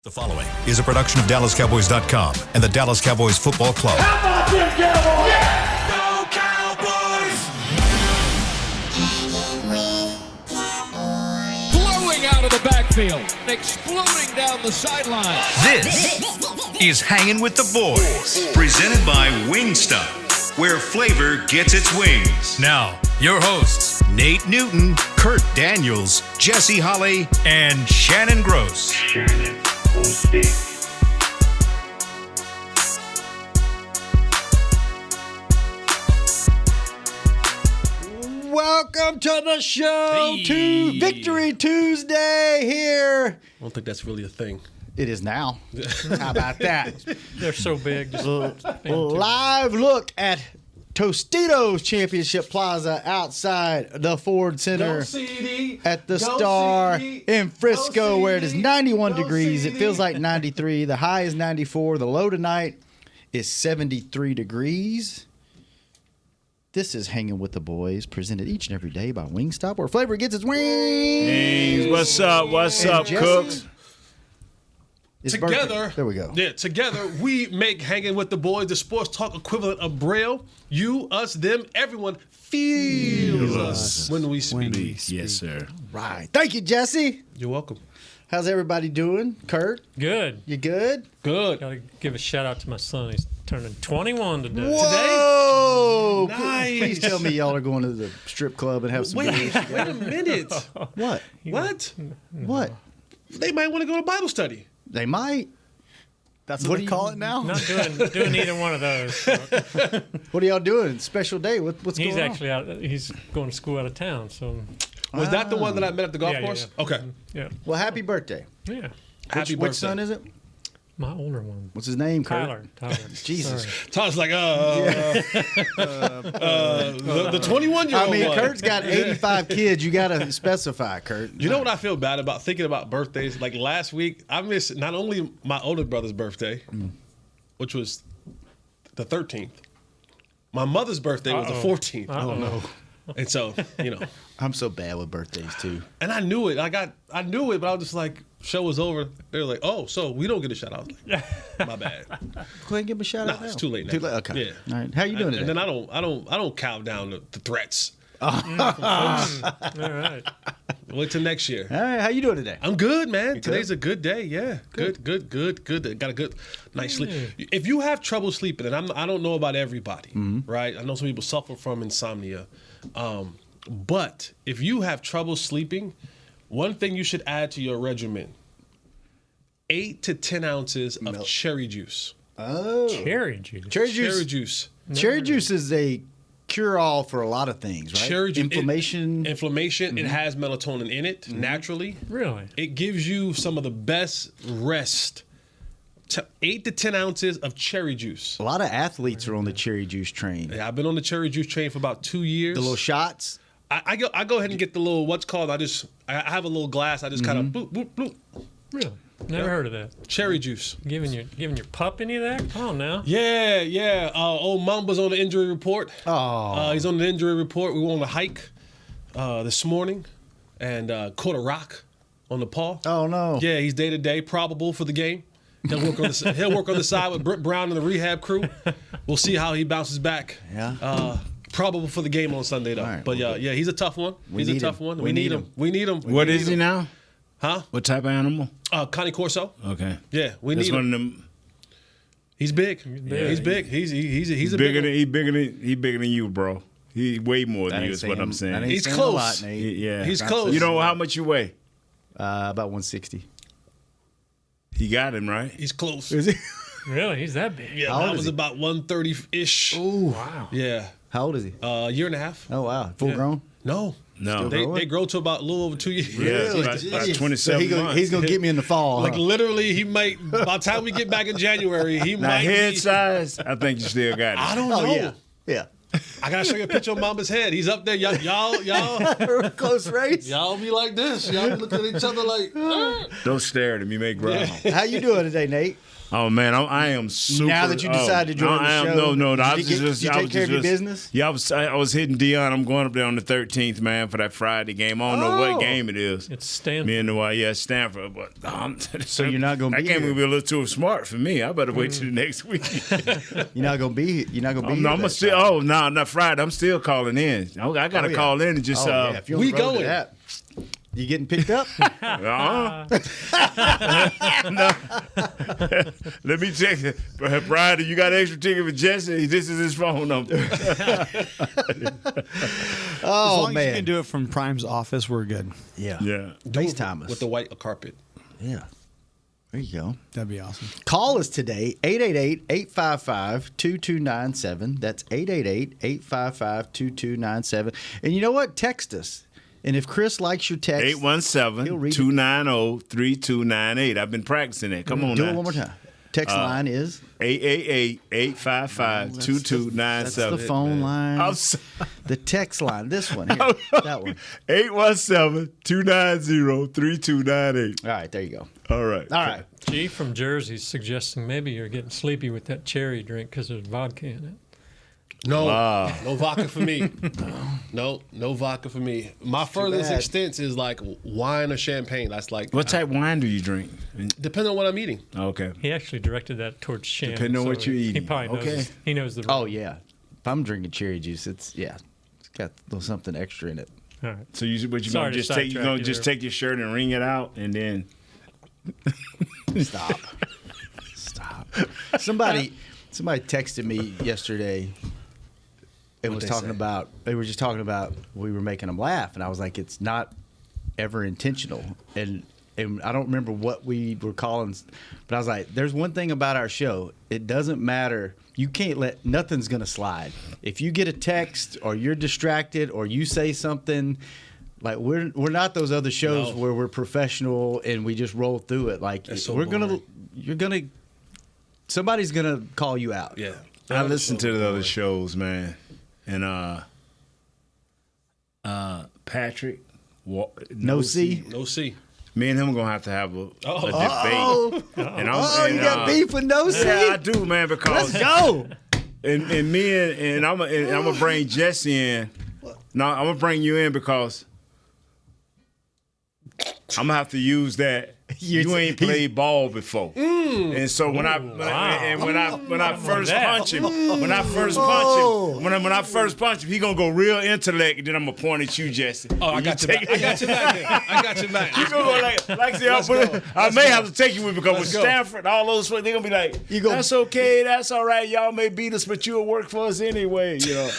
The following is a production of DallasCowboys.com and the Dallas Cowboys Football Club. How about them Cowboys? Yeah! Go Cowboys! Blowing out of the backfield, exploding down the sideline. This is Hangin' with the Boys, presented by Wingstop, where flavor gets its wings. Now, your hosts, Nate Newton, Kurt Daniels, Jesse Holley, and Shannon Gross. Welcome to the show, to Victory Tuesday here. I don't think that's really a thing. It is now. How about that? They're so big. Just Live look at Tostitos Championship Plaza outside the Ford Center at the Star in Frisco, where it is 91 degrees. It feels like 93. The high is 94. The low tonight is 73 degrees. This is Hanging with the Boys, presented each and every day by Wingstop, where flavor gets its wings. What's up? What's up, Jesse, Cooks? it's Together, birthday. There we go. Yeah, together we make Hanging with the Boys the sports talk equivalent of Braille. You, us, them, everyone feels us when we speak. Yes, sir. Right. Thank you, Jesse. You're welcome. How's everybody doing? Kurt, good. you good? Good. Gotta give a shout out to my son. He's turning 21 today. Whoa! Nice. Please tell me y'all are going to the strip club and have some Wait beers. a minute. What? What? What? They might want to go to Bible study. They might. That's what they call it now? Not doing either one of those. What are y'all doing? Special day? What's He's going on? actually out. He's going to school out of town. So Was that the one that I met at the golf Yeah, yeah, course? yeah. Okay. yeah, Well, happy birthday. yeah. Happy Which birthday. son is it? My older one, What's his name, Kurt? Tyler. Jesus. Sorry. Todd's like, the 21-year-old I mean, one. Kurt's got 85 kids. You got to specify, Kurt. You know what I feel bad about thinking about birthdays? Like last week, I missed not only my older brother's birthday, which was the 13th. My mother's birthday was the 14th. Oh no. And so, I'm so bad with birthdays, too. and I knew it. I knew it, but I was just like, show was over. They were like, oh, so we don't get a shout out. I was like, my bad. Go ahead and give him a shout out Nah, it's now. too late now. Too late? Okay. Yeah. All right. How you doing And today? then I don't cow down the threats. All right. Wait till next year. All right. How you doing today? I'm good, man. Today's good? a good day. Yeah, good. Got a good night's sleep. If you have trouble sleeping, and I don't know about everybody, right? I know some people suffer from insomnia, but if you have trouble sleeping, one thing you should add to your regimen: 8 to 10 ounces of cherry juice. Oh. Cherry juice. Cherry juice. Cherry juice. Cherry juice is a cure-all for a lot of things, right? Cherry juice. Inflammation. Inflammation. It has melatonin in it naturally. Really? It gives you some of the best rest. 8 to 10 ounces of cherry juice. A lot of athletes are on the cherry juice train. Yeah, I've been on the cherry juice train for about 2 years. The little shots. I go ahead and get the little what's called. I have a little glass. I just kind of bloop bloop bloop. Really? Never heard of that. Cherry juice. Giving your pup any of that? Come on now. Yeah. Old Mamba's on the injury report. Oh. He's on the injury report. We went on a hike this morning and caught a rock on the paw. Oh, no. Yeah, he's day to day, probable for the game. He'll work on the side with Britt Brown and the rehab crew. We'll see how he bounces back. Yeah. Probable for the game on Sunday though. All right, But well, yeah, he's a tough one. He's a need tough him. one. We need him. We need him. What is he now? Huh? What type of animal? Connie Corso. Okay. Yeah, we That's need one him. of them. He's big. big. He's big. He's a Bigger big than he bigger than you, bro. He way more than you. Is what I'm That saying. ain't He's saying close. A lot, Nate. Yeah. He's close. You know how much you weigh? About 160. He got him right. He's close. Is he? Really? He's that big? Yeah, How old I is was he? about 130-ish. Ooh. Wow. Yeah. How old is he? A year and a half. Oh, wow. Full grown? No. No. They grow to about a little over 2 years. Yeah, about Jeez. 27 So months. he's going to get me in the fall. Like huh? literally, he might. By the time we get back in January, he Now might. head be, size, I think you still got it. I don't know. Oh, yeah. Yeah. I gotta show you a picture of Mama's head. He's up there. Y'all Close race. Y'all be like this. Y'all be looking at each other like. Don't stare at me, make ground. How you doing today, Nate? Oh man, I am super. Now that you decided to join the show, no. I did you take care of your business? Yeah, I was hitting Dion. I'm going up there on the 13th, man, for that Friday game. I don't know what game it is. It's Stanford. Me and the wife, yeah, Stanford. But so you're not going to be. That game here. will be a little too smart for me. I better wait till the next week. You're not going to be. You're not going to be. No, here I'm still. Oh no, not Friday. I'm still calling in. I got to call in and just. If you're on we the road to going. that, you getting picked up? No. Let me check it. Brian, you got an extra ticket for Jesse? This is his phone number. As long as you can do it from Prime's office, we're good. Yeah. FaceTime us with the white carpet. Yeah. There you go. That'd be awesome. Call us today, 888-855-2297. That's 888-855-2297. And you know what? Text us. And if Chris likes your text, 817-290-3298. I've been practicing that. Come on do now. it one more time. Text line is 888-855-2297. That's the phone line. The text line. This one here. That one. 817-290-3298. All right, there you go. All right. G from Jersey's suggesting maybe you're getting sleepy with that cherry drink because there's vodka in it. No, no vodka for me. No vodka for me. My furthest extent is like wine or champagne. That's like. What type of wine do you drink? Depending on what I'm eating. Okay. He actually directed that towards Shannon. Depending on what you're eating. He probably knows. Okay. He knows the. Oh yeah, if I'm drinking cherry juice, it's got a little something extra in it. All right. So you gonna just take your shirt and wring it out and then. Stop. Somebody texted me yesterday. They were just talking about we were making them laugh, and I was like, it's not ever intentional. And I don't remember what we were calling, but I was like, there's one thing about our show. It doesn't matter. You can't nothing's going to slide. If you get a text or you're distracted or you say something, like we're not those other shows where we're professional and we just roll through it. Like somebody's going to call you out. Yeah. I listen to the other shows, man. And Patrick, No C. Me and him are gonna have a debate. And you got beef with No C? Yeah, I do, man. Because let's go. And I'm gonna bring Jesse in. No, I'm gonna bring you in because I'm gonna have to use that. You ain't played ball before, and so when I first punch him, when I first punch him, he gonna go real intellect, and then I'm gonna point at you, Jesse. Oh, I got you back. I got you back. You gonna go like I may have to take you with because with Stanford, all those they gonna be like, that's okay, that's all right. Y'all may beat us, but you'll work for us anyway. You know.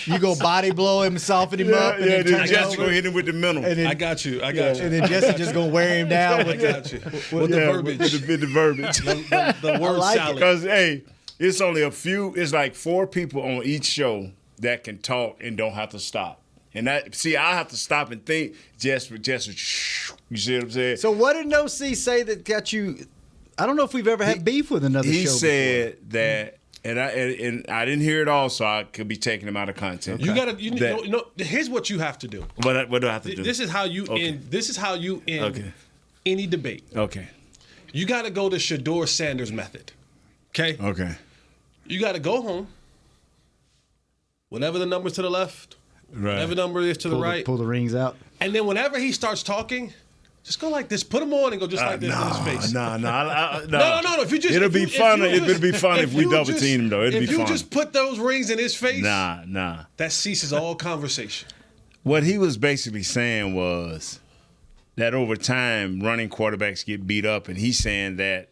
You go body blow him, soften him up, and then Jesse gonna hit him with the mental. I got you. And then Jesse just gonna wear him down with the verbiage. With the verbiage. the word salad. Because, hey, it's only it's like 4 people on each show that can talk and don't have to stop. And I have to stop and think just you see what I'm saying? So what did No C say that got you? I don't know if we've ever had beef with another show. He said that. And I didn't hear it all, so I could be taking him out of content. You gotta, here's what you have to do. What do I have to do? This is how you end. This is how you end any debate. Okay. You got to go the Shador Sanders method. Okay. Okay. You got to go home. Whatever the number's to the left, whatever number is to the right, pull the rings out, and then whenever he starts talking. Just go like this. Put him on and go just like this in his face. No. If you just, it'll be fun if we double team him though. It'll be fun. If you just put those rings in his face, nah. That ceases all conversation. What he was basically saying was that over time, running quarterbacks get beat up, and he's saying that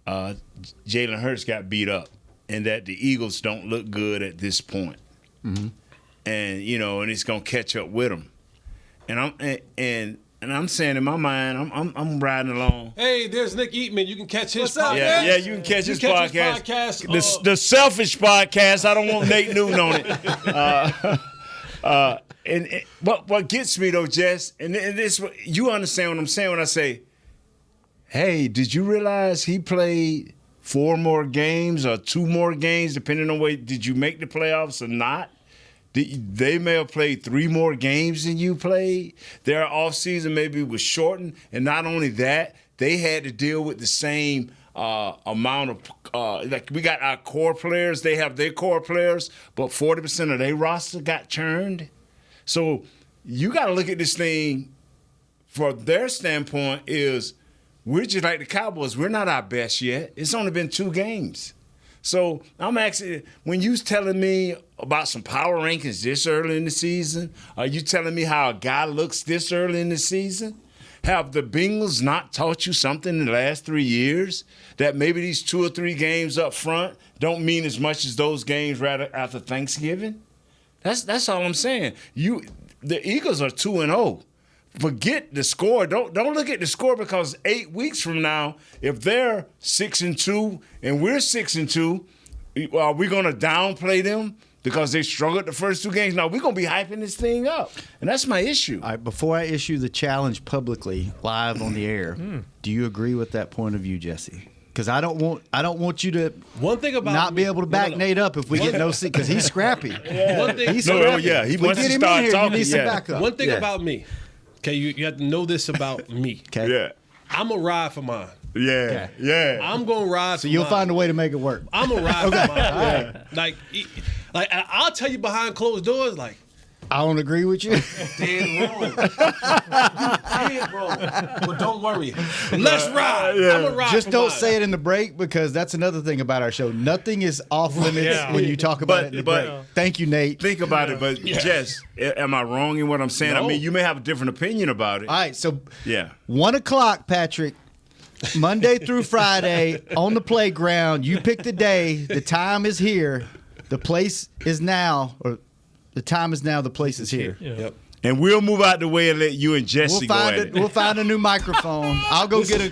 Jalen Hurts got beat up, and that the Eagles don't look good at this point. Mm-hmm. And and it's gonna catch up with them. And I'm saying in my mind, I'm riding along. Hey, there's Nick Eatman. You can catch his podcast. Yeah, you can catch his podcast. The Selfish Podcast. I don't want Nate Newton on it. What gets me though, Jess, and this you understand what I'm saying when I say, hey, did you realize he played 4 more games or 2 more games, depending on did you make the playoffs or not. They may have played 3 more games than you played. Their offseason maybe was shortened. And not only that, they had to deal with the same amount of like we got our core players. They have their core players, but 40% of their roster got churned. So you got to look at this thing from their standpoint is we're just like the Cowboys. We're not our best yet. It's only been 2 games. So I'm actually, when you telling me about some power rankings this early in the season, are you telling me how a guy looks this early in the season? Have the Bengals not taught you something in the last 3 years that maybe these 2 or 3 games up front don't mean as much as those games right after Thanksgiving? That's all I'm saying. The Eagles are 2-0. Forget the score. Don't look at the score because 8 weeks from now, if they're 6-2 and we're 6-2, are we going to downplay them because they struggled the first 2 games? No, we're going to be hyping this thing up, and that's my issue. All right, before I issue the challenge publicly live on the air, do you agree with that point of view, Jesse? Because I don't want you to not be able to back Nate up if we get no seat because he's scrappy. One thing, He's scrappy. He we wants get to him start in here, talking. You need some backup. One thing about me, okay, you have to know this about me. Okay. Yeah. I'm a ride for mine. Yeah. Yeah. I'm going to ride for So you'll mine. find a way to make it work. I'm a ride for mine. Like, I'll tell you behind closed doors, like, I don't agree with you. dead wrong. Dead wrong. But don't worry. Let's ride. I'm a ride Just for don't mine. say it in the break because that's another thing about our show. Nothing is off limits when you talk about it in the break. Thank you, Nate. Think about it, but Jess, am I wrong in what I'm saying? No. I mean, you may have a different opinion about it. All right, so Yeah. 1 o'clock, Patrick, Monday through Friday on the playground. You pick the day. The time is here. The place is now, or the time is now. The place is here. Yep. And we'll move out the way and let you and Jesse go at it. We'll find a new microphone. I'll go get a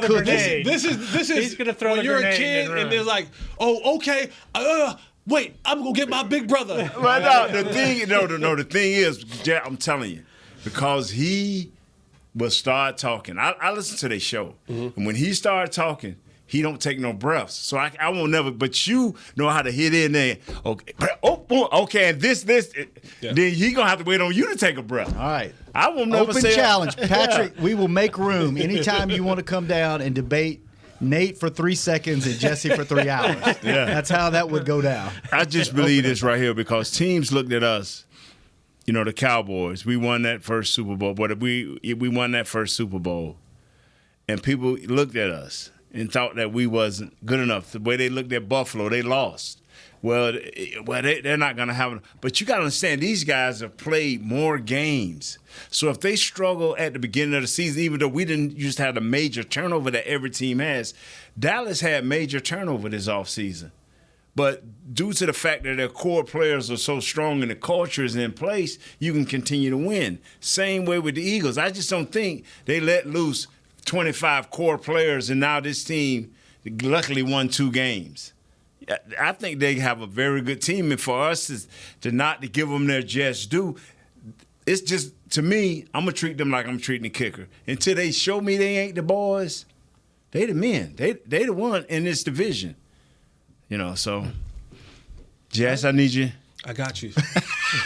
cookie. This is He's gonna throw when the you're a grenade kid and and there's like, oh, okay, wait, I'm gonna get my big brother. Right now, the thing is, I'm telling you, because he will start talking. I listen to their show, and when he started talking, he don't take no breaths. So I won't never. But you know how to hit in there. Okay, and this. Then he gonna have to wait on you to take a breath. All right. I will never Open say challenge, Patrick. We will make room anytime you want to come down and debate Nate for 3 seconds and Jesse for 3 hours. Yeah. That's how that would go down. I just believe this right here because teams looked at us. You know, the Cowboys. We won that first Super Bowl. But we won that first Super Bowl, and people looked at us and thought that we wasn't good enough. The way they looked at Buffalo, they lost. Well, they're not going to have – but you got to understand, these guys have played more games. So if they struggle at the beginning of the season, even though we didn't just have the major turnover that every team has, Dallas had major turnover this offseason. But due to the fact that their core players are so strong and the culture is in place, you can continue to win. Same way with the Eagles. I just don't think they let loose 25 core players, and now this team luckily won 2 games. I think they have a very good team, and for us to not to give them their just due, it's just, to me, I'm going to treat them like I'm treating the kicker. Until they show me they ain't the boys, they the men. They the one in this division. You know, so, Jess, I need you. I got you.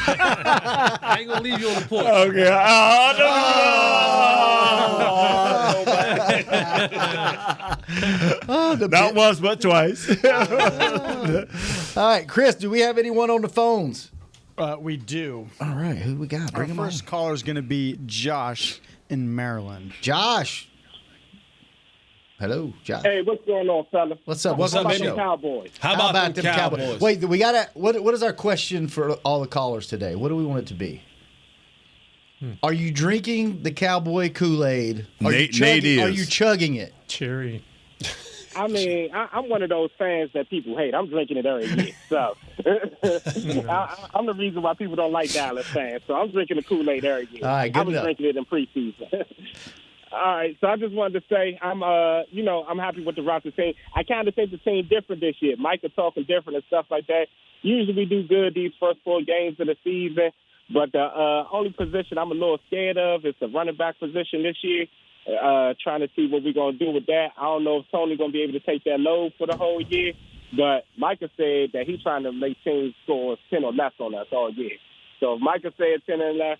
I ain't gonna leave you on the porch. Okay. Not once, but twice. All right, Chris, do we have anyone on the phones? We do. All right, who we got? Our Bring him on. first caller is going to be Josh in Maryland. Josh. Hello, Josh. Hey, what's going on, fella? What's up? What's Welcome up, to the baby? show. Cowboys. How about them Cowboys? Wait, we got to. What is our question for all the callers today? What do we want it to be? Are you drinking the Cowboy Kool-Aid? Nate is. Are you chugging it? Cherry. I mean, I'm one of those fans that people hate. I'm drinking it every year. So I'm the reason why people don't like Dallas fans. So I'm drinking the Kool-Aid every year. All right, good I was enough. drinking it in preseason. All right, so I just wanted to say I'm happy with the roster team. I kind of think the team different this year. Micah talking different and stuff like that. Usually we do good these first 4 games of the season, but the only position I'm a little scared of is the running back position this year. trying to see what we're going to do with that. I don't know if Tony's going to be able to take that load for the whole year, but Micah said that he's trying to make teams score 10 or less on us all year. So if Micah said 10 or less,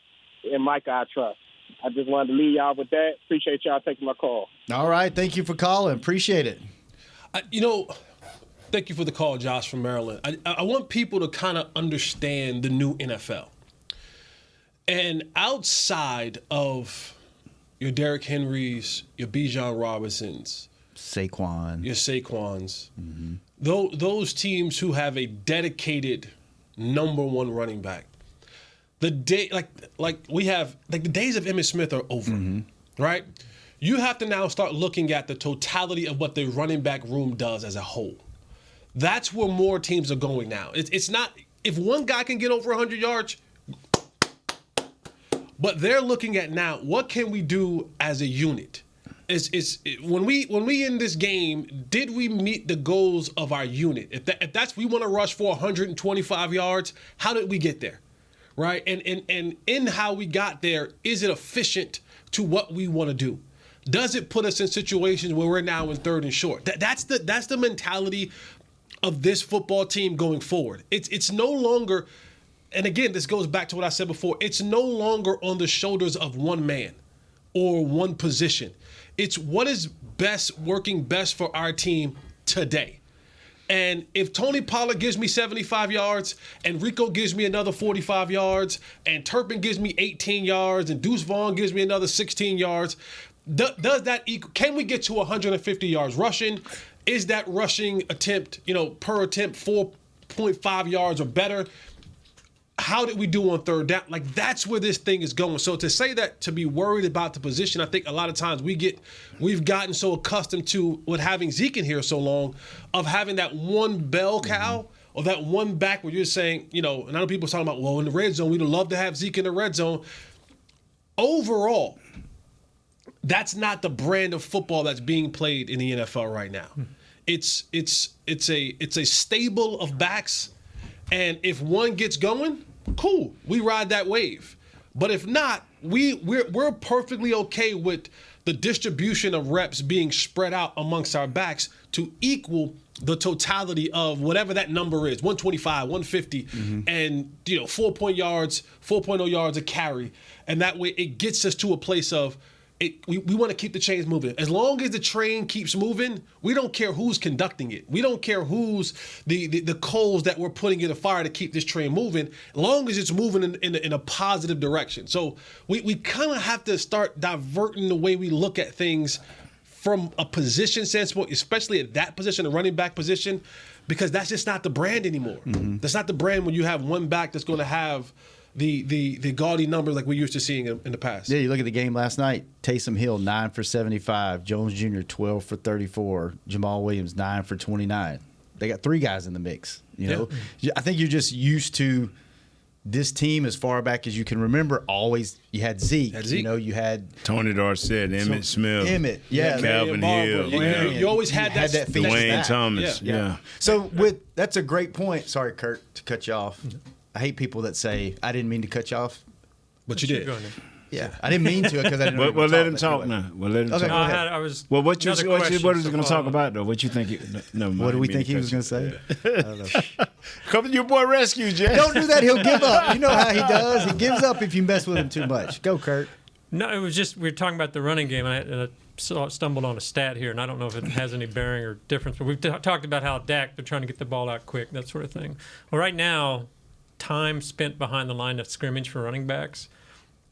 and Micah I trust. I just wanted to leave y'all with that. Appreciate y'all taking my call. All right. Thank you for calling. Appreciate it. Thank you for the call, Josh from Maryland. I want people to kind of understand the new NFL. And outside of your Derrick Henrys, your Bijan Robinsons, Saquon, your Saquons, those teams who have a dedicated number one running back, the day we have the days of Emmitt Smith are over, right? You have to now start looking at the totality of what the running back room does as a whole. That's where more teams are going now. It's not if one guy can get over 100 yards, but they're looking at now what can we do as a unit. When we in this game, did we meet the goals of our unit? If that's we want to rush for 125 yards, how did we get there, right? And in how we got there, is it efficient to what we want to do? Does it put us in situations where we're now in third and short? That's the mentality of this football team going forward. It's no longer, and again, this goes back to what I said before, it's no longer on the shoulders of one man or one position. It's what is working best for our team today. And if Tony Pollard gives me 75 yards and Rico gives me another 45 yards and Turpin gives me 18 yards and Deuce Vaughn gives me another 16 yards, does that equal? Can we get to 150 yards rushing? Is that rushing attempt, per attempt 4.5 yards or better? How did we do on third down? That's where this thing is going. So to say that, to be worried about the position, I think a lot of times we've gotten so accustomed to with having Zeke in here so long, of having that one bell cow or that one back where you're saying, and I know people are talking about, well, in the red zone, we'd love to have Zeke in the red zone. Overall, that's not the brand of football that's being played in the NFL right now. It's a stable of backs, and if one gets going, cool, we ride that wave. But if not, we're perfectly okay with the distribution of reps being spread out amongst our backs to equal the totality of whatever that number is, 125, 150, and 4.0 yards a carry, and that way it gets us to a place of we want to keep the chains moving. As long as the train keeps moving, we don't care who's conducting it. We don't care who's the coals that we're putting in the fire to keep this train moving, as long as it's moving in a positive direction. So we kind of have to start diverting the way we look at things from a position standpoint, especially at that position, the running back position, because that's just not the brand anymore. That's not the brand when you have one back that's going to have the gaudy numbers like we used to seeing in the past. Yeah, you look at the game last night. Taysom Hill, 9 for 75. Jones Jr., 12 for 34. Jamal Williams, 9 for 29. They got three guys in the mix. You know, I think you're just used to this team as far back as you can remember. Always, you had Zeke. You had Tony Dorsett, Emmitt Smith, Calvin Hill. You always had that Dwayne Thomas. So that's a great point. Sorry, Kurt, to cut you off. I hate people that say, I didn't mean to cut you off. But you did. Yeah, I didn't mean to because I didn't. Well, let him talk now. Well, let him talk. I was. Well, what is he going to talk about though? What you think? What do we think he was going to say? I don't know. Come to your boy rescue, Jay. Don't do that. He'll give up. You know how he does. He gives up if you mess with him too much. Go, Kurt. No, it was just we were talking about the running game, and I stumbled on a stat here, and I don't know if it has any bearing or difference, but we've talked about how Dak, they're trying to get the ball out quick, that sort of thing. Well, right now, time spent behind the line of scrimmage for running backs,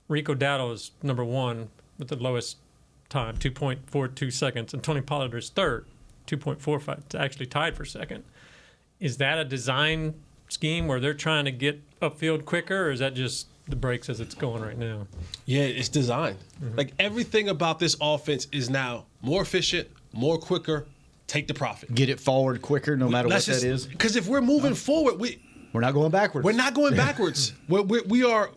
Rico Dowdle is number one with the lowest time, 2.42 seconds, and Tony Pollard is third, 2.45. It's actually tied for second. Is that a design scheme where they're trying to get upfield quicker, or is that just the breaks as it's going right now? Yeah, it's designed. Like everything about this offense is now more efficient, more quicker, take the profit. Get it forward quicker no matter what that is. Because if we're moving forward, we're not going backwards. We're not going backwards. we are.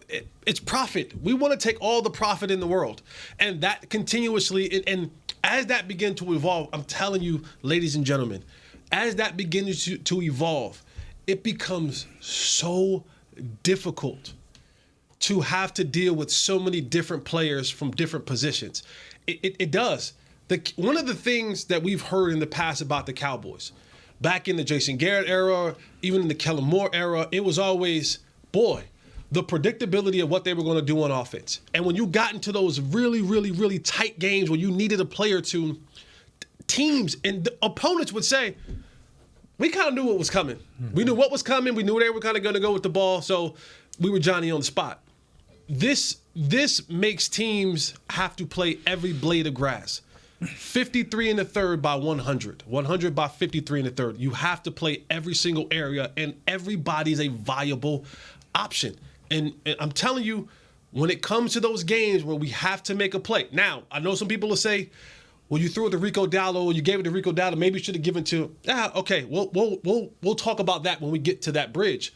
It's profit. We want to take all the profit in the world, and that continuously. And as that begins to evolve, I'm telling you, ladies and gentlemen, as that begins to evolve, it becomes so difficult to have to deal with so many different players from different positions. It does. One of the things that we've heard in the past about the Cowboys, back in the Jason Garrett era, even in the Kellen Moore era, it was always, boy, the predictability of what they were going to do on offense. And when you got into those really, really, really tight games where you needed a player to, teams and the opponents would say, we kind of knew what was coming. Mm-hmm. We knew what was coming. We knew they were kind of going to go with the ball. So we were Johnny on the spot. This makes teams have to play every blade of grass. 53 in the third by 100. 100 by 53 in the third. You have to play every single area, and everybody's a viable option. And I'm telling you, when it comes to those games where we have to make a play. Now, I know some people will say, well, you threw it to Rico Dowdle, or you gave it to Rico Dowdle. Maybe you should have given to. Okay, we'll talk about that when we get to that bridge.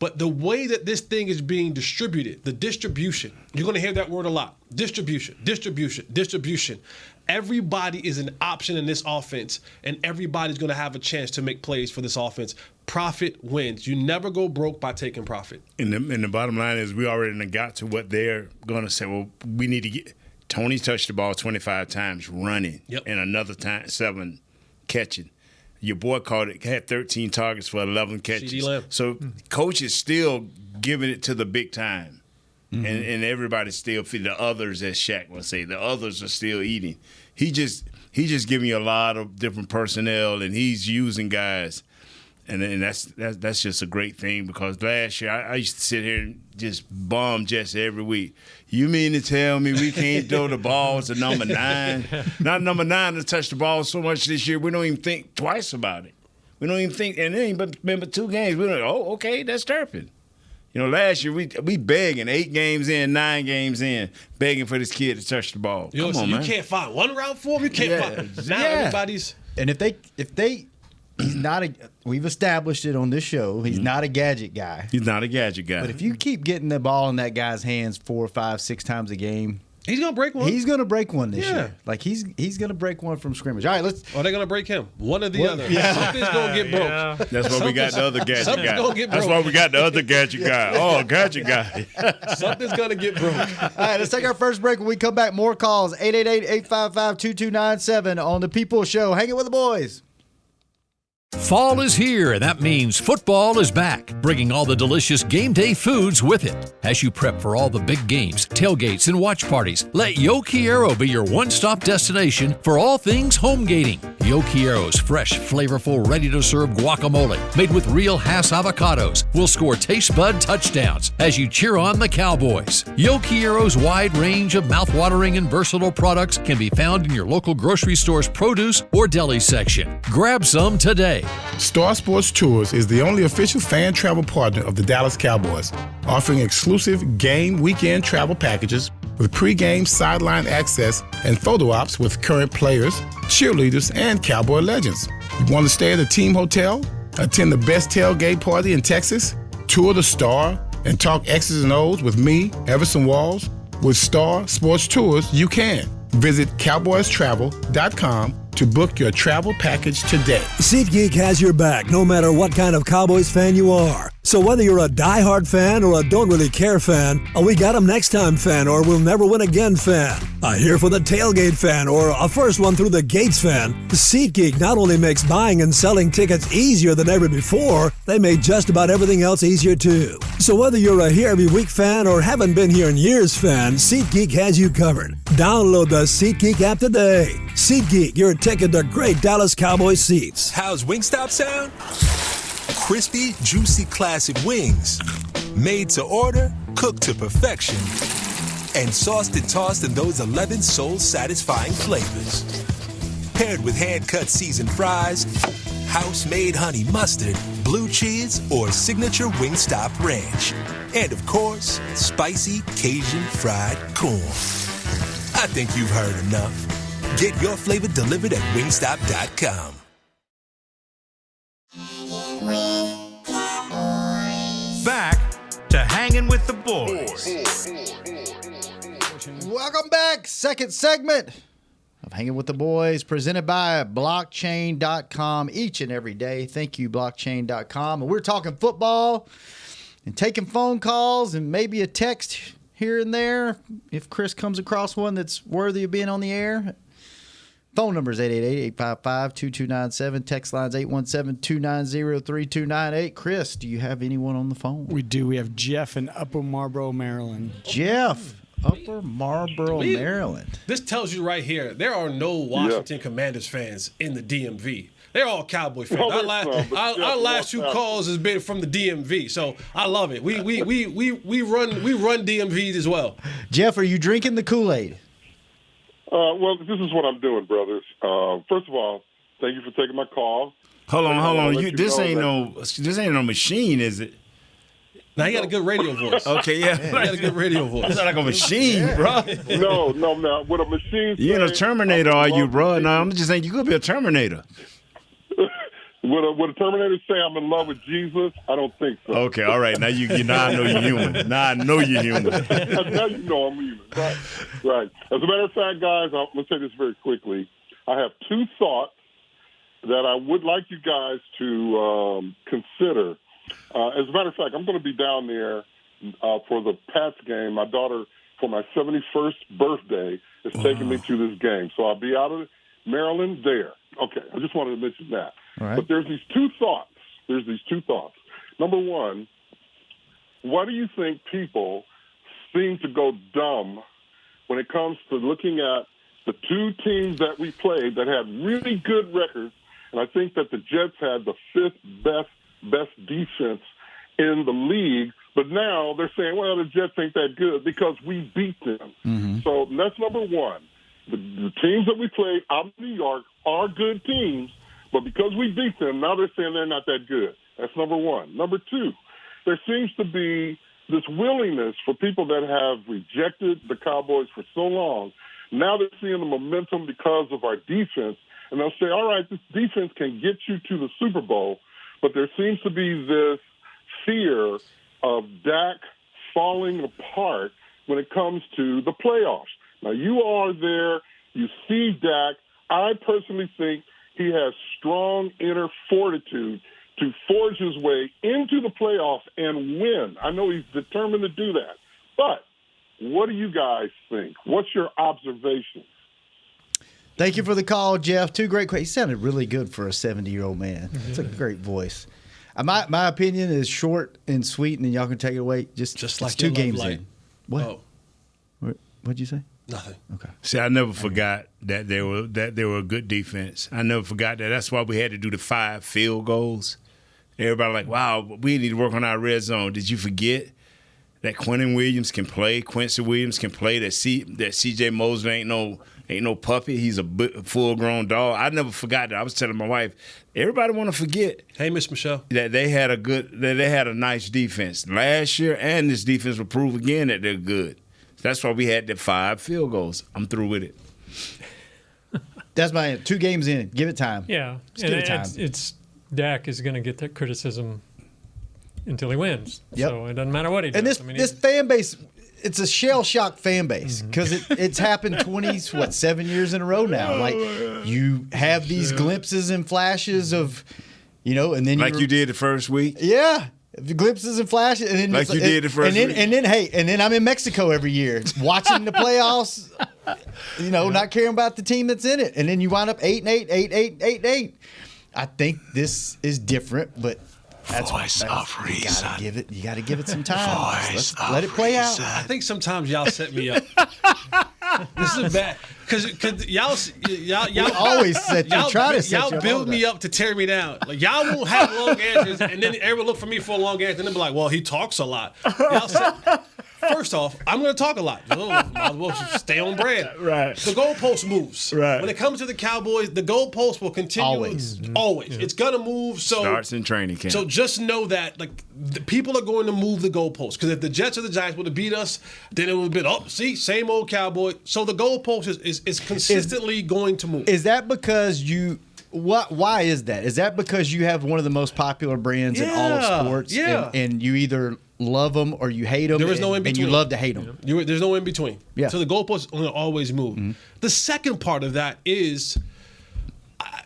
But the way that this thing is being distributed, the distribution, you're going to hear that word a lot. Distribution. Everybody is an option in this offense, and everybody's going to have a chance to make plays for this offense. Profit wins. You never go broke by taking profit. And the bottom line is we already got to what they're going to say. Well, we need to get – Tony touched the ball 25 times running, and another time 7 catching. Your boy had 13 targets for 11 catches. So coach is still giving it to the big time. Mm-hmm. And everybody's still feeding the others, as Shaq would say. The others are still eating. He just giving you a lot of different personnel, and he's using guys. And that's just a great thing, because last year I used to sit here and just bomb Jesse every week. You mean to tell me we can't throw the ball to number 9? Not number 9 to touch the ball so much this year, we don't even think twice about it. We don't even think, and it ain't but 2 games. We don't, okay, that's Turpin. Last year we begging 8 games in, 9 games in, begging for this kid to touch the ball. Come on, man. You can't find one route for him. You can't find. Now everybody's. And if they, he's not we've established it on this show. He's not a gadget guy. He's not a gadget guy. But if you keep getting the ball in that guy's hands 4, 5, 6 times a game, he's gonna break one. He's gonna break one this year. Like he's gonna break one from scrimmage. All right, let's. Or they're gonna break him. One or the other. Yeah. Something's gonna get broke. Yeah. That's why we got the other gadget Something's guy. Gonna get broke. That's why we got the other gadget guy. Oh, gadget guy. Something's gonna get broke. All right, let's take our first break. When we come back, more calls 888-855-2297 on the People Show. Hanging with the boys. Fall is here, and that means football is back, bringing all the delicious game day foods with it. As you prep for all the big games, tailgates, and watch parties, let Yo Quiero be your one-stop destination for all things home gating. Yo Quiero's fresh, flavorful, ready-to-serve guacamole made with real Hass avocados will score taste bud touchdowns as you cheer on the Cowboys. Yo Quiero's wide range of mouth-watering and versatile products can be found in your local grocery store's produce or deli section. Grab some today. Star Sports Tours is the only official fan travel partner of the Dallas Cowboys, offering exclusive game weekend travel packages with pre-game sideline access and photo ops with current players, cheerleaders, and Cowboy legends. You want to stay at a team hotel, attend the best tailgate party in Texas, tour the Star, and talk X's and O's with me, Everson Walls? With Star Sports Tours, you can. Visit cowboystravel.com to book your travel package today. SeatGeek has your back no matter what kind of Cowboys fan you are. So whether you're a diehard fan or a don't really care fan, a we got 'em next time fan or we'll never win again fan, a here for the tailgate fan or a first one through the gates fan, SeatGeek not only makes buying and selling tickets easier than ever before, they made just about everything else easier too. So whether you're a here every week fan or haven't been here in years fan, SeatGeek has you covered. Download the SeatGeek app today. SeatGeek, your ticket to great Dallas Cowboys seats. How's Wingstop sound? Crispy, juicy, classic wings. Made to order, cooked to perfection. And sauced and tossed in those 11 soul-satisfying flavors. Paired with hand-cut seasoned fries, house-made honey mustard, blue cheese, or signature Wingstop ranch. And of course, spicy Cajun fried corn. I think you've heard enough. Get your flavor delivered at wingstop.com. Back to Hanging with the Boys. Welcome back. Second segment of Hanging with the Boys, presented by blockchain.com each and every day. Thank you, blockchain.com. And we're talking football. and taking phone calls and maybe a text here and there if Chris comes across one that's worthy of being on the air. Phone number is 888-855-2297. Text lines 817-290-3298. Chris, do you have anyone on the phone? We do. We have Jeff in Upper Marlboro, Maryland. Jeff, Upper Marlboro, Maryland. This tells you right here, there are no Washington Commanders fans in the DMV. They're all Cowboy fans. Our last two calls has been from the DMV, so I love it. We run DMVs as well. Jeff, are you drinking the Kool-Aid? Well, this is what I'm doing, brothers. First of all, thank you for taking my call. Hold on. This ain't no machine, is it? Now, he got a good radio voice. Okay, yeah. He got a good radio voice. It's not like a machine, bro. No. With a machine. You ain't a Terminator, are you, bro? No, I'm just saying you could be a Terminator. Would a Terminator say I'm in love with Jesus? I don't think so. Okay, all right. Now I know you're human. Now I know you're human. Now you know I'm human. Right. As a matter of fact, guys, let's say this very quickly. I have two thoughts that I would like you guys to consider. As a matter of fact, I'm going to be down there for the Pats game. My daughter, for my 71st birthday, is taking me to this game. So I'll be out of Maryland there. Okay, I just wanted to mention that. All right. But there's these two thoughts. Number one, why do you think people seem to go dumb when it comes to looking at the two teams that we played that had really good records? And I think that the Jets had the fifth best defense in the league. But now they're saying, well, the Jets ain't that good because we beat them. Mm-hmm. So that's number one. The teams that we played out of New York are good teams, but because we beat them, now they're saying they're not that good. That's number one. Number two, there seems to be this willingness for people that have rejected the Cowboys for so long. Now they're seeing the momentum because of our defense, and they'll say, all right, this defense can get you to the Super Bowl, but there seems to be this fear of Dak falling apart when it comes to the playoffs. Now, you are there. You see Dak. I personally think he has strong inner fortitude to forge his way into the playoffs and win. I know he's determined to do that. But what do you guys think? What's your observation? Thank you for the call, Jeff. Two great questions. He sounded really good for a 70-year-old man. It's a gread voice. My opinion is short and sweet, and then y'all can take it away. Just like 2 games in. What? Oh. What'd you say? Nothing. Okay. See, I never forgot that they were a good defense. I never forgot that. That's why we had to do the 5 field goals. Everybody like, wow, we need to work on our red zone. Did you forget that Quincy Williams can play? That C.J. Mosley ain't no puppy. He's a full-grown dog. I never forgot that. I was telling my wife, everybody want to forget. Hey, Miss Michelle, that they had a nice defense last year, and this defense will prove again that they're good. That's why we had the 5 field goals. I'm through with it. That's my 2 games in. Give it time. Yeah. Just give it time. It's Dak is going to get that criticism until he wins. Yep. So it doesn't matter what he does. And this fan base, it's a shell-shocked fan base because it's happened 7 years in a row now. Like, you have these glimpses and flashes of, and then you did the first week? Yeah. Glimpses and flashes, and then like you did the first week. and then I'm in Mexico every year watching the playoffs. Not caring about the team that's in it, and then you wind up 8-8, 8-8, 8-8. I think this is different, but that's of reason. You got to give it some time. Let's let it play out. I think sometimes y'all set me up. This is bad because y'all always set you. Try to set y'all you build me up to tear me down. Like, y'all won't have long answers, and then everyone look for me for a long answer, and then be like, "Well, he talks a lot." First off, I'm going to talk a lot. Might as well stay on brand. Right. The goalpost moves. Right. When it comes to the Cowboys, the goalpost will continue. Always. Yeah. It's going to move. So starts in training camp. So just know that the people are going to move the goalpost. Because if the Jets or the Giants would have beat us, then it would have been, same old Cowboy. So the goalpost is consistently going to move. Is that because you... Why is that? Is that because you have one of the most popular brands in all of sports? Yeah. And you either love them or you hate them. There is no in between. And you love to hate them. There's no in between. Yeah. So the goalposts will always move. Mm-hmm. The second part of that is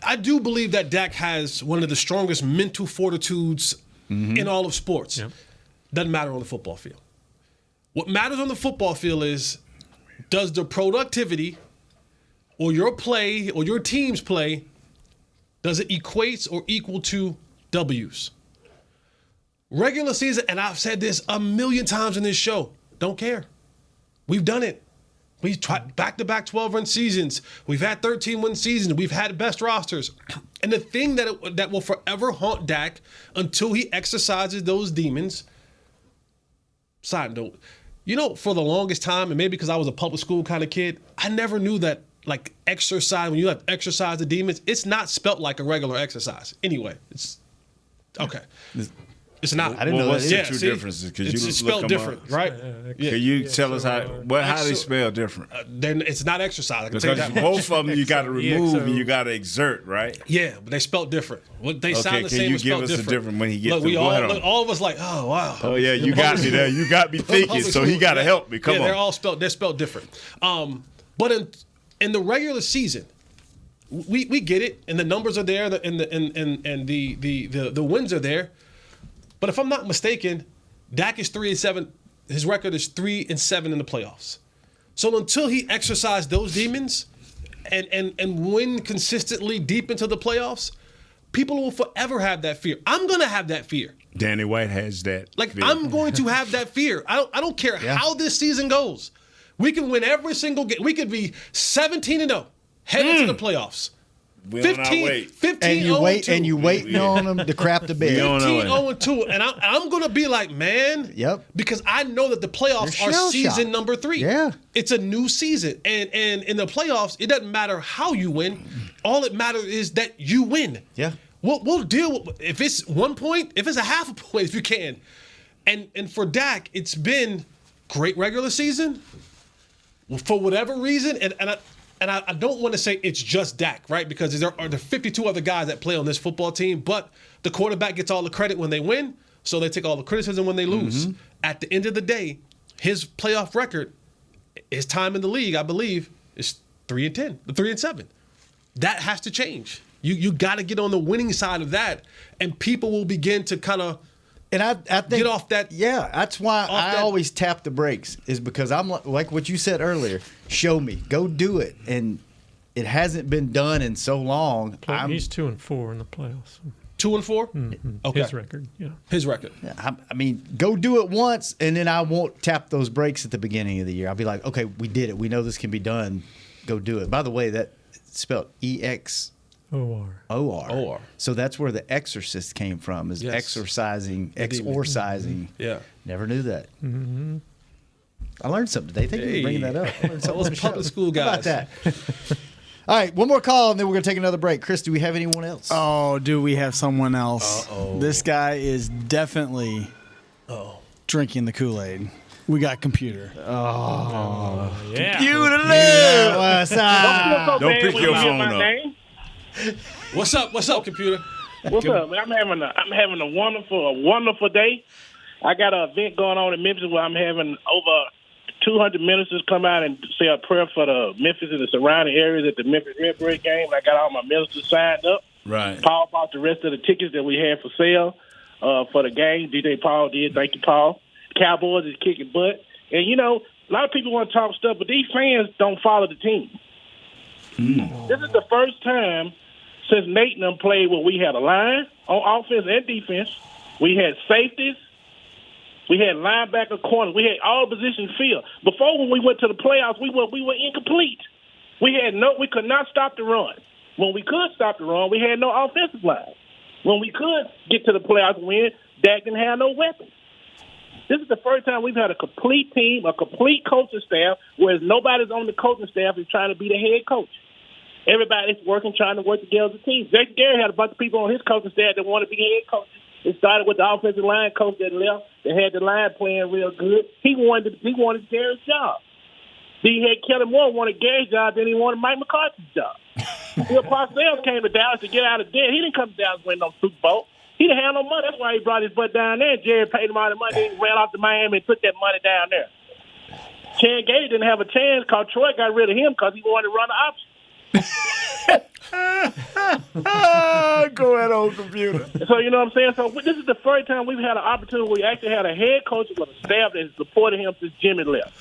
I do believe that Dak has one of the strongest mental fortitudes in all of sports. Yeah. doesn't matter on the football field. What matters on the football field is, does the productivity or your play or your team's play, does it equate or equal to W's? Regular season, and I've said this a million times in this show, don't care. We've done it. We've tried back-to-back 12-win seasons. We've had 13-win seasons. We've had best rosters. And the thing that will forever haunt Dak until he exercises those demons, side note, for the longest time, and maybe because I was a public school kind of kid, I never knew that, like, exercise, when you have exercise the demons, it's not spelt like a regular exercise. Anyway, it's okay. It's not. I didn't know that. Two differences because you spelled different, up. right? Can you tell us how they spell different? Then it's not exercise. I can tell you because that both of them you got to remove and you got to exert, right? Yeah, but they spelled different. They sound the same. Can you give us a different when he gets? Look, all of us like, oh wow. Oh yeah, you got me there. You got me thinking. So he got to help me. Come on. They're all spelled. They're spelled different. But in the regular season, we get it, and the numbers are there, and the wins are there. But if I'm not mistaken, Dak is 3-7. His record is 3-7 in the playoffs. So until he exercised those demons and win consistently deep into the playoffs, people will forever have that fear. I'm gonna have that fear. Danny White has that. fear. I'm going to have that fear. I don't care how this season goes. We can win every single game. We could be 17-0 heading to the playoffs. 15 and you waiting on them to crap the bed. 15-0-2, and I'm gonna be like, man, because I know that the playoffs are season number 3. Yeah, it's a new season, and in the playoffs, it doesn't matter how you win. All it matters is that you win. Yeah, we'll deal with if it's 1 point, if it's a half a point, if you can. And for Dak, it's been great regular season. For whatever reason, and I don't want to say it's just Dak, right? Because there are 52 other guys that play on this football team, but the quarterback gets all the credit when they win, so they take all the criticism when they lose. At the end of the day, his playoff record, his time in the league, I believe, is 3-10, 3-7. That has to change. You got to get on the winning side of that, and people will begin to kind of I think get off that. Yeah, that's why I always tap the brakes, is because I'm like what you said earlier. Show me, go do it, and it hasn't been done in so long. He's 2-4 in the playoffs. 2-4. Mm-hmm. Okay, his record. Yeah, his record. Yeah, I mean, go do it once, and then I won't tap those brakes at the beginning of the year. I'll be like, okay, we did it. We know this can be done. Go do it. By the way, that spelled EXOR. So that's where the exorcist came from, is exorcising, exorcising. Yeah. Never knew that. Mm-hmm. I learned something today. Thank you for bringing that up. I learned something Those public school guys. How about that? All right, one more call, and then we're going to take another break. Chris, do we have anyone else? Oh, do we have someone else? This guy is definitely drinking the Kool-Aid. We got Computer. Yeah. Computer live. What's up? Don't pick your phone up. What's up, Computer? What's up, man? I'm having a wonderful day. I got an event going on in Memphis where I'm having over 200 ministers come out and say a prayer for the Memphis and the surrounding areas at the Memphis Redbird game. I got all my ministers signed up. Right. Paul bought the rest of the tickets that we had for sale for the game. DJ Paul did. Thank you, Paul. Cowboys is kicking butt. And, a lot of people want to talk stuff, but these fans don't follow the team. This is the first time since Nate and them played where we had a line on offense and defense. We had safeties. We had linebacker corners. We had all positions filled. Before, when we went to the playoffs, we were incomplete. We could not stop the run. When we could stop the run, we had no offensive line. When we could get to the playoffs and win, Dak didn't have no weapons. This is the first time we've had a complete team, a complete coaching staff, whereas nobody's on the coaching staff is trying to be the head coach. Everybody's working, trying to work together as a team. Jake Gary had a bunch of people on his coaching staff that want to be head coaches. It started with the offensive line coach that left, that had the line playing real good. He wanted Gary's job. He had Kelly Moore wanted Gary's job, then he wanted Mike McCarthy's job. Bill Parcells came to Dallas to get out of debt. He didn't come to Dallas to win no Super Bowl. He didn't have no money. That's why he brought his butt down there. Jerry paid him all the money. He ran off to Miami and put that money down there. Chan Gailey didn't have a chance because Troy got rid of him because he wanted to run the option. Go ahead, old computer. So, you know what I'm saying? So, this is the first time we've had an opportunity where we actually had a head coach with a staff that has supported him since Jimmy left.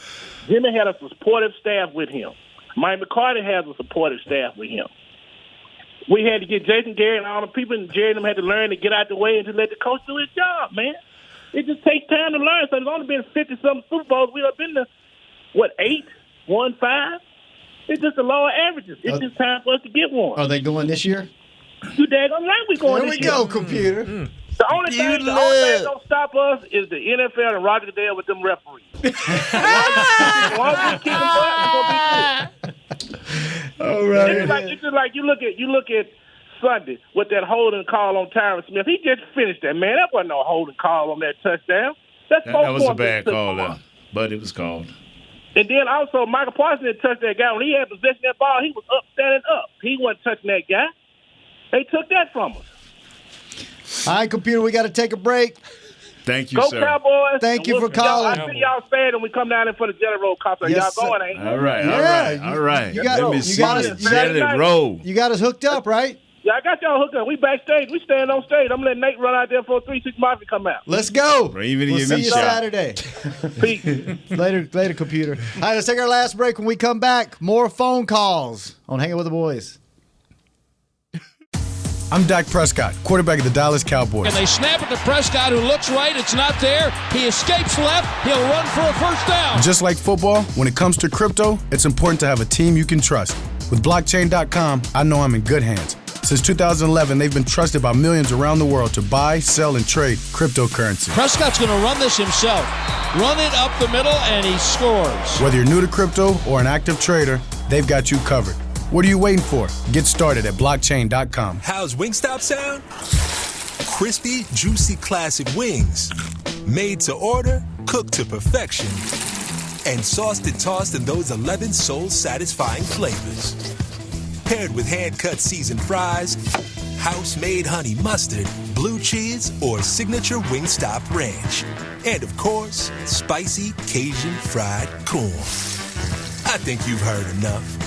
Jimmy had a supportive staff with him. Mike McCarthy has a supportive staff with him. We had to get Jason Garrett and all the people, and Jerry and them had to learn to get out the way and to let the coach do his job, man. It just takes time to learn. So, there's only been 50-something Super Bowls. We've been to, 8, 1, 5? It's just the lower averages. It's just time for us to get one. Are they going this year? You daggone right we going Here this we year. go, computer. The only thing that don't stop us is the NFL and Roger Goodell with them referees. As long as we keep them up, it's gonna be good. All right. It's just like you look at Sunday with that holding call on Tyron Smith. He just finished that, man. That wasn't no holding call on that touchdown. That was a bad call, but it was called. And then also, Micah Parsons didn't touch that guy. When he had possession of that ball, he was up, standing up. He wasn't touching that guy. They took that from us. All right, computer, we got to take a break. Thank you, Go sir. Cowboys. Thank you for calling. I see y'all saying when we come down in for the Jelly Roll concert. Yes, y'all going, ain't you? All right. You got Jelly Roll. You got us hooked up, right? Yeah, I got y'all hooked up. We backstage. We stand on stage. I'm letting Nate run out there for a 3-6 Mafia come out. Let's go. We'll see you Saturday. Later, computer. All right, let's take our last break. When we come back, more phone calls on Hanging with the Boys. I'm Dak Prescott, quarterback of the Dallas Cowboys. And they snap it to Prescott, who looks right. It's not there. He escapes left. He'll run for a first down. Just like football, when it comes to crypto, it's important to have a team you can trust. With blockchain.com, I know I'm in good hands. Since 2011, they've been trusted by millions around the world to buy, sell, and trade cryptocurrency. Prescott's going to run this himself. Run it up the middle, and he scores. Whether you're new to crypto or an active trader, they've got you covered. What are you waiting for? Get started at blockchain.com. How's Wingstop sound? Crispy, juicy classic wings. Made to order, cooked to perfection. And sauced and tossed in those 11 soul-satisfying flavors. Paired with hand-cut seasoned fries, house-made honey mustard, blue cheese, or signature Wingstop ranch. And, of course, spicy Cajun fried corn. I think you've heard enough.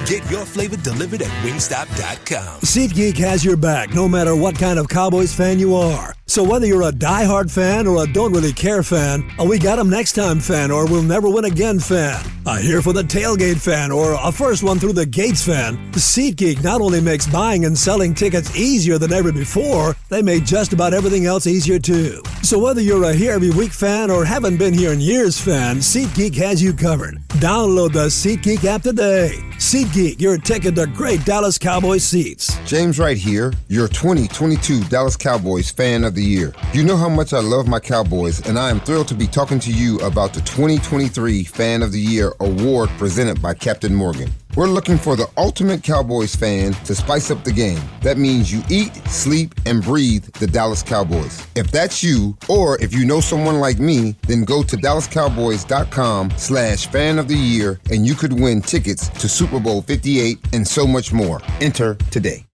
Get your flavor delivered at wingstop.com. SeatGeek has your back no matter what kind of Cowboys fan you are. So whether you're a diehard fan or a don't really care fan, a we got 'em next time fan or we'll never win again fan, a here for the tailgate fan or a first one through the gates fan, SeatGeek not only makes buying and selling tickets easier than ever before, they made just about everything else easier too. So whether you're a here every week fan or haven't been here in years fan, SeatGeek has you covered. Download the SeatGeek app today. SeatGeek, your ticket to great Dallas Cowboys seats. James Wright here, your 2022 Dallas Cowboys Fan of the Year. You know how much I love my Cowboys, and I am thrilled to be talking to you about the 2023 Fan of the Year award presented by Captain Morgan. We're looking for the ultimate Cowboys fan to spice up the game. That means you eat, sleep, and breathe the Dallas Cowboys. If that's you, or if you know someone like me, then go to DallasCowboys.com/fan of the year, and you could win tickets to Super Bowl 58 and so much more. Enter today.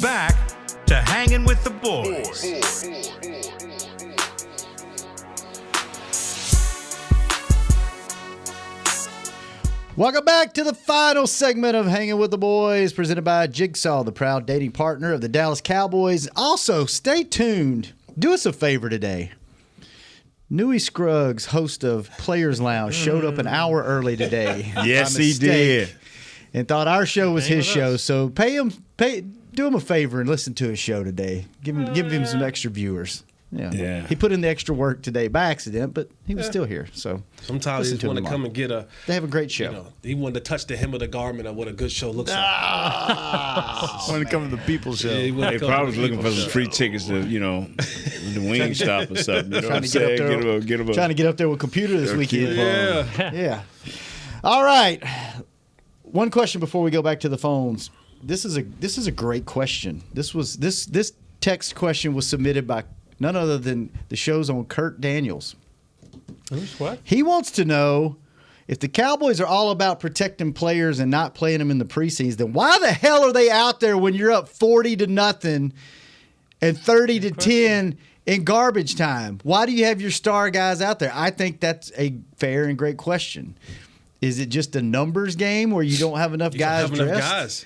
Back to Hanging with the Boys. Welcome back to the final segment of Hanging with the Boys, presented by Jigsaw, the proud dating partner of the Dallas Cowboys. Also, stay tuned. Do us a favor today. Newey Scruggs, host of Players Lounge, showed up an hour early today. Yes, he did. And thought our show was his show. So do him a favor and listen to his show today. Give him some extra viewers. Yeah. He put in the extra work today by accident, but he was still here. So sometimes he just want to come and get a. They have a great show. You know, he wanted to touch the hem of the garment of what a good show looks like. Wanted to come to the People's Show. Yeah, they probably was looking for some free tickets to, the Wingstop or something. You know what I'm saying? Trying to get up there with computer this weekend. Yeah. All right. One question before we go back to the phones. This is a great question. This text question was submitted by none other than the show's own Kurt Daniels. Who's what? He wants to know if the Cowboys are all about protecting players and not playing them in the preseason, then why the hell are they out there when you're up 40-0 and 30-10 In garbage time, why do you have your star guys out there? I think that's a fair and great question. Is it just a numbers game where you don't have enough guys dressed? Enough guys.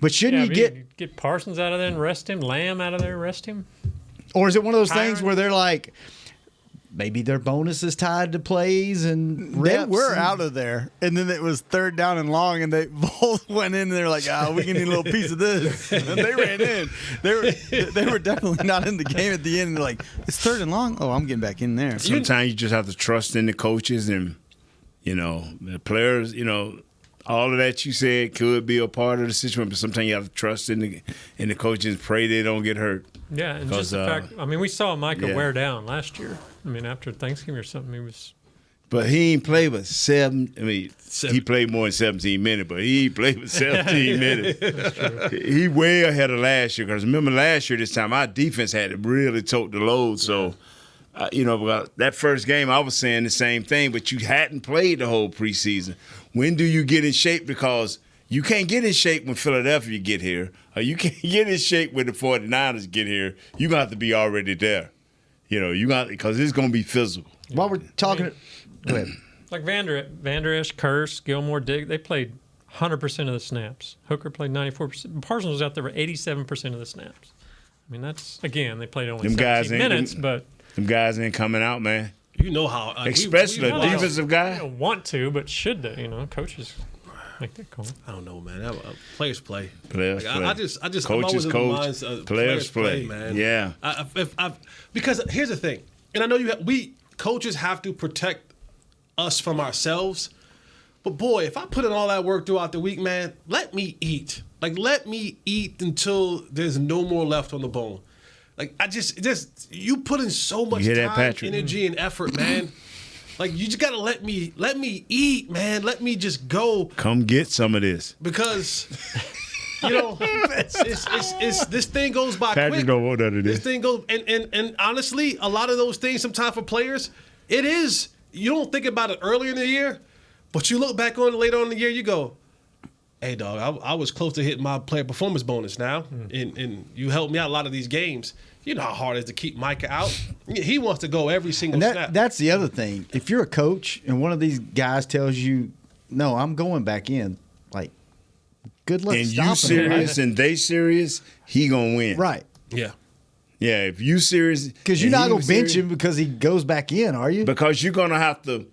But shouldn't you get Parsons out of there and rest him, Lamb out of there and rest him? Or is it one of those things where they're like, maybe their bonus is tied to plays and reps? They were out of there, and then it was 3rd down and long, and they both went in, and they're like, we can need a little piece of this. And they ran in. They were definitely not in the game at the end. And they're like, it's 3rd and long? Oh, I'm getting back in there. Sometimes you just have to trust in the coaches and, the players, all of that you said could be a part of the situation, but sometimes you have to trust in the coaches and pray they don't get hurt. Yeah, and just the fact, we saw Micah wear down last year. After Thanksgiving or something, he was. But he ain't played but 7. He played more than 17 minutes, but he ain't played but 17 minutes. He way ahead of last year, because remember last year this time, our defense had to really tote the load. So, that first game, I was saying the same thing, but you hadn't played the whole preseason. When do you get in shape? Because you can't get in shape when Philadelphia get here, or you can't get in shape when the 49ers get here. You're going to have to be already there. Because it's going to be physical. While we're talking, go ahead. Like Vander Esch, Curse, Gilmore, Digg, they played 100% of the snaps. Hooker played 94%. Parsons was out there for 87% of the snaps. That's, again, they played only 17 minutes, but. Them guys ain't coming out, man. You know how. Especially a defensive guy. They don't want to, but should they? Coaches make that call. I don't know, man. Players play. Players play. I just coaches coach. Players play, man. Yeah. Because here's the thing, and I know we coaches have to protect us from ourselves. But boy, if I put in all that work throughout the week, man, let me eat. Let me eat until there's no more left on the bone. You put in so much time, energy, and effort, man. You just gotta let me eat, man. Let me just go. Come get some of this. Because, it's this thing goes by Patrick quick. Don't want none of this. This thing goes, and honestly, a lot of those things sometimes for players, it is, you don't think about it earlier in the year, but you look back on it later on in the year, you go, hey, dog, I was close to hitting my player performance bonus now, and you helped me out a lot of these games. You know how hard it is to keep Micah out. He wants to go every single snap. That's the other thing. If you're a coach and one of these guys tells you, no, I'm going back in, good luck and stopping you serious and they serious, he going to win. Right. Yeah. Yeah, if you serious. Because you're not going to bench him because he goes back in, are you? Because you're going to have to.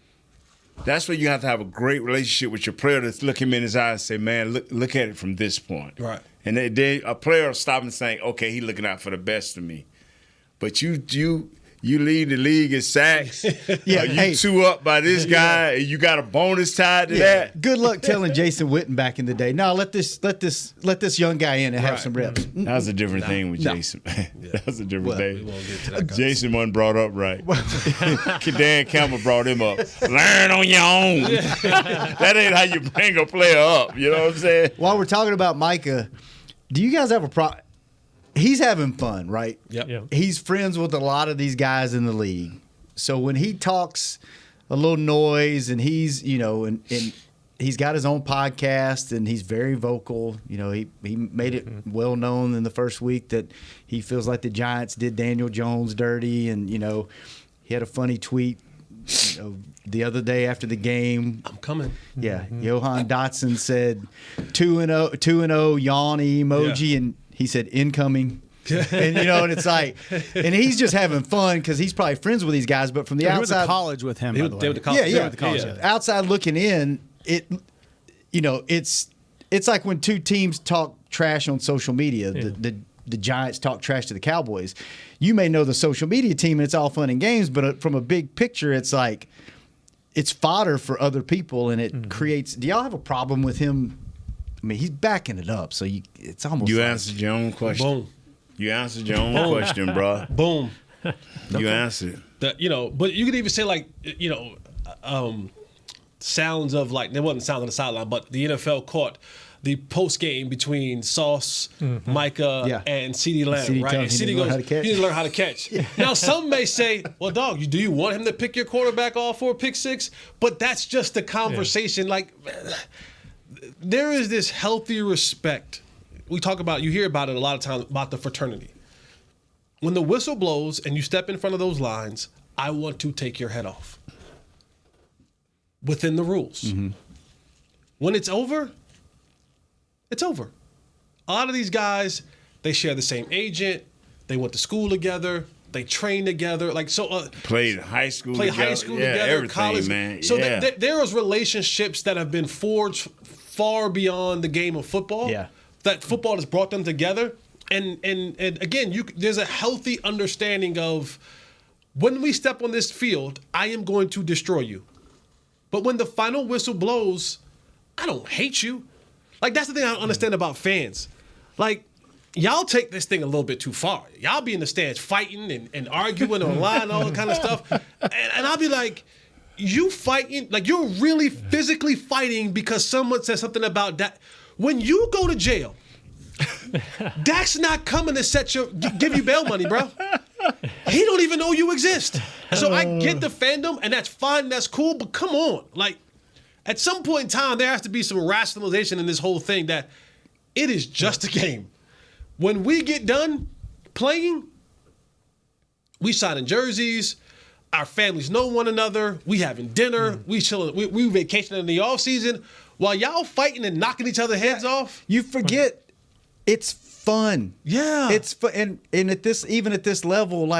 That's where you have to have a great relationship with your player to look him in his eyes and say, man, look at it from this point. Right. And a player will stop and saying, okay, he's looking out for the best of me. But you lead the league in sacks. You 2 up by this guy, and you got a bonus tied to that. Good luck telling Jason Witten back in the day. No, let this young guy in and have some reps. That was a different thing with Jason. That was a different thing. We won't get to that Jason wasn't brought up right. Dan Campbell brought him up. Learn on your own. That ain't how you bring a player up. You know what I'm saying? While we're talking about Micah, do you guys have a problem? He's having fun, right? Yep. Yeah. He's friends with a lot of these guys in the league. So when he talks a little noise and he's, and he's got his own podcast and he's very vocal. He made it well known in the first week that he feels like the Giants did Daniel Jones dirty. And, he had a funny tweet the other day after the game. I'm coming. Yeah. Johan Dotson said 2-0 yawn emoji, and he said incoming. And and it's like, and he's just having fun because he's probably friends with these guys. But from the outside, he went to college with him. They went to college. Outside looking in, it's like when two teams talk trash on social media. Yeah. The Giants talk trash to the Cowboys. You may know the social media team, and it's all fun and games. But from a big picture, it's like it's fodder for other people, and it creates. Do y'all have a problem with him? I mean, he's backing it up, so it's almost. You answered your own question. Boom. You answered your own question, bro. Boom. You answered. But you could even say sounds of there wasn't sound on the sideline, but the NFL caught the post game between Sauce, Micah, and CeeDee Lamb, right? And CeeDee goes, he didn't learn how to catch. Now, some may say, well, dog, do you want him to pick your quarterback off for a pick six? But that's just the conversation. There is this healthy respect. We talk about, you hear about it a lot of times, about the fraternity. when the whistle blows and you step in front of those lines, I want to take your head off. Within the rules. Mm-hmm. When it's over, it's over. A lot of these guys, they share the same agent. They went to school together. They train together. Played high school together. Everything, college. Man. So there is relationships that have been forged far beyond the game of football. Yeah. That football has brought them together. And again, there's a healthy understanding of when we step on this field, I am going to destroy you. But when the final whistle blows, I don't hate you. That's the thing I don't understand about fans. Y'all take this thing a little bit too far. Y'all be in the stands fighting and arguing online and all that kind of stuff. And I'll be like, you fighting, you're really physically fighting because someone said something about that. When you go to jail, Dak's not coming to give you bail money, bro. He don't even know you exist. So I get the fandom, and that's fine, that's cool, but come on. At some point in time, there has to be some rationalization in this whole thing that it is just a game. When we get done playing, we signing jerseys, our families know one another, we having dinner, we chilling, we vacationing in the off season. While y'all fighting and knocking each other's heads off. You forget it's fun. Yeah. It's fun. And at this level,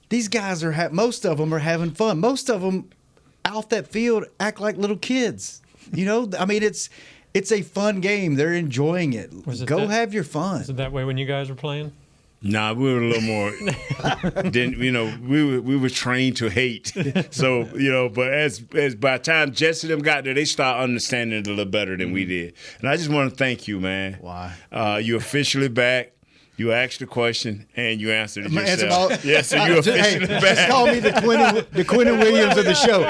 these guys most of them are having fun. Most of them off that field act like little kids. It's a fun game. They're enjoying it. Have your fun. Was it that way when you guys were playing? Nah, we were a little more. We were trained to hate. So but as by the time Jesse them got there, they start understanding it a little better than we did. And I just want to thank you, man. Why? You're officially back. You asked the question and you answered it yourself. Yes, so you're officially back. Just call me the Quentin Williams of the show.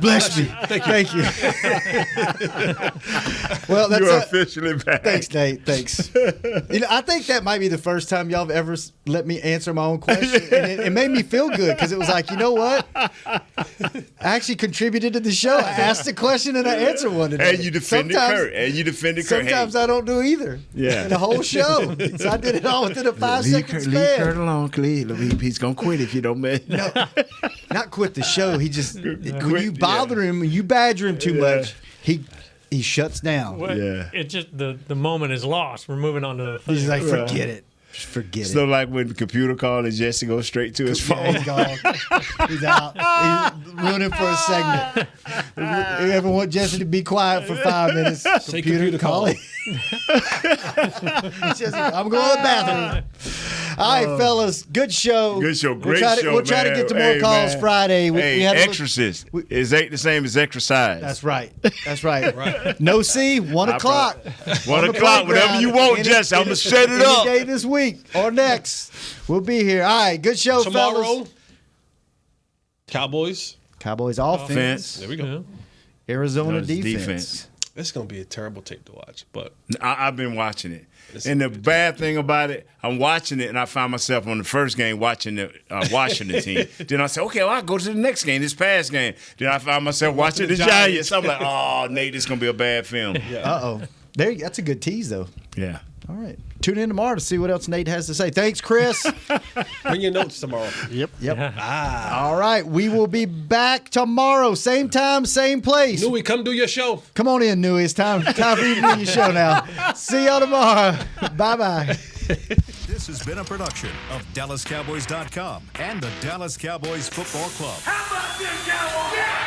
Bless me. Thank you. Well, you're officially back. Thanks, Nate. Thanks. I think that might be the first time y'all have ever let me answer my own question, and it made me feel good because it was like, you know what? I actually contributed to the show. I asked a question and I answered one today. And you defended Kurt. Sometimes I don't do either. Yeah. In the whole show. So I did it all within a 5-second span. Leave Kurt alone, please. He's going to quit if you don't man. No, not quit the show. He just, when you bother him, when you badger him too much, he shuts down. It just, the moment is lost. We're moving on to the thing. He's like, forget it. Just forget it. So like when the computer called and Jesse goes straight to his phone. He's gone. He's out. He's ruining for a segment. You ever want Jesse to be quiet for 5 minutes? Say computer calling. I'm going to the bathroom. All right, fellas. Good show. Good show. Great show, We'll try to get to more calls Friday. We had exorcist. Ain't the same as exercise. That's right. No C, 1 o'clock. 1 o'clock, whatever you want, Jesse. I'm going to set it up. Any day this week or next. We'll be here. All right, good show, tomorrow, fellas. Cowboys offense. There we go. Arizona defense. This is going to be a terrible tape to watch, but I've been watching it. And the bad thing about it, I'm watching it, and I find myself on the first game watching the Washington team. Then I say, okay, well, I'll go to the next game, this past game. Then I find myself watching the Giants. I'm like, oh, Nate, this is going to be a bad film. Yeah. Uh-oh. That's a good tease, though. Yeah. All right. Tune in tomorrow to see what else Nate has to say. Thanks, Chris. Bring your notes tomorrow. Yep. All right. We will be back tomorrow. Same time, same place. Newey, come do your show. Come on in, Newey. It's time for you to do your show now. See y'all tomorrow. Bye-bye. This has been a production of DallasCowboys.com and the Dallas Cowboys Football Club. How about this, Cowboys? Yeah!